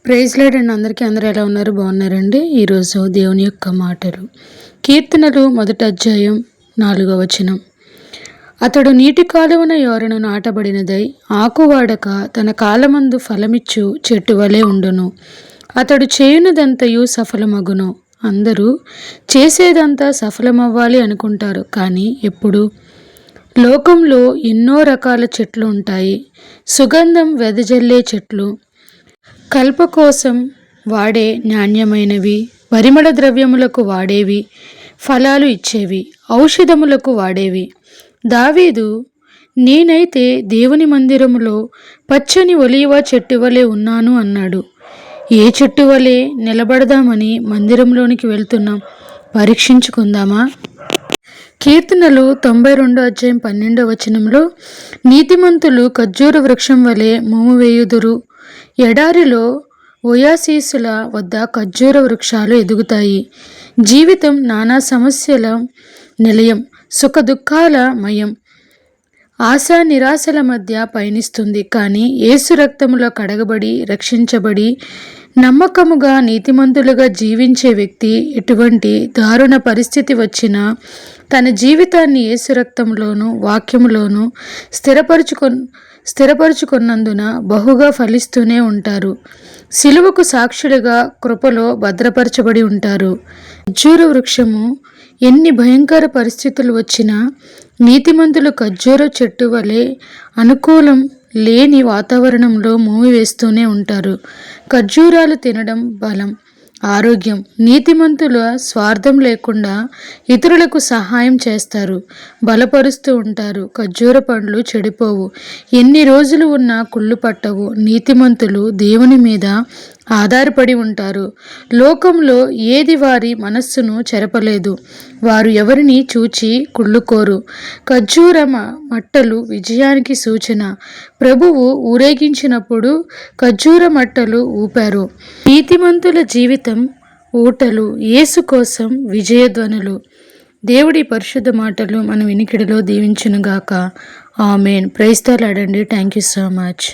Praise lord అండి. అందరూ ఎలా ఉన్నారు? బాగున్నారండి. ఈరోజు దేవుని యొక్క మాటలు, కీర్తనలు 1వ అధ్యాయం 4వ వచనం. అతడు నీటి కాలువన యోరను నాటబడినదై ఆకువాడక తన కాలమందు ఫలమిచ్చు చెట్టు వలె ఉండును. అతడు చేయునదంతయు సఫలమగును. అందరూ చేసేదంతా సఫలమవ్వాలి అనుకుంటారు, కానీ ఎప్పుడు లోకంలో ఎన్నో రకాల చెట్లు ఉంటాయి. సుగంధం వెదజల్లే చెట్లు, కల్ప కోసం వాడే నాణ్యమైనవి, పరిమళ ద్రవ్యములకు వాడేవి, ఫలాలు ఇచ్చేవి, ఔషధములకు వాడేవి. దావీదు, నేనైతే దేవుని మందిరములో పచ్చని ఒలీవ చెట్టు వలె ఉన్నాను అన్నాడు. ఏ చెట్టు వలె నిలబడదామని మందిరంలోనికి వెళ్తున్నాం? పరీక్షించుకుందామా? కీర్తనలు 92వ అధ్యాయం 12వ వచనంలో, నీతిమంతులు ఖర్జూర వృక్షం వలె మోము వేయుదురు. ఎడారిలో ఓయాసీసుల వద్ద ఖర్జూర వృక్షాలు ఎదుగుతాయి. జీవితం నానా సమస్యల నిలయం, సుఖ దుఃఖాల మయం, ఆశా నిరాశల మధ్య పయనిస్తుంది. కానీ యేసు రక్తములో కడగబడి రక్షించబడి నమ్మకముగా నీతిమంతులుగా జీవించే వ్యక్తి ఎటువంటి దారుణ పరిస్థితి వచ్చినా తన జీవితాన్ని యేసు రక్తంలోనూ వాక్యములోనూ స్థిరపరుచుకున్నందున బహుగా ఫలిస్తూనే ఉంటారు. సిలువకు సాక్షులుగా కృపలో భద్రపరచబడి ఉంటారు. ఖర్జూర వృక్షము ఎన్ని భయంకర పరిస్థితులు వచ్చినా నీతిమంతులు ఖర్జూర చెట్టు వలె అనుకూలం లేని వాతావరణంలో మూవి వేస్తూనే ఉంటారు. ఖర్జూరాలు తినడం బలం, ఆరోగ్యం. నీతిమంతుల స్వార్థం లేకుండా ఇతరులకు సహాయం చేస్తారు, బలపరుస్తూ ఉంటారు. ఖర్జూర పండ్లు చెడిపోవు, ఎన్ని రోజులు ఉన్నా కుళ్ళు పట్టవు. నీతిమంతులు దేవుని మీద ఆధారపడి ఉంటారు. లోకంలో ఏది వారి మనస్సును చెరపలేదు. వారు ఎవరిని చూచి కుళ్ళుకోరు. ఖర్జూర మట్టలు విజయానికి సూచన. ప్రభువు ఊరేగించినప్పుడు ఖర్జూర మట్టలు ఊపారు. నీతిమంతుల జీవితం ఊటలు, యేసు కోసం విజయధ్వనులు. దేవుడి పరిశుద్ధ మాటలు మన వినికిడిలో దీవించునుగాక. ఆమేన్. ప్రైజ్ ది లార్డ్ అండి. Thank you so much.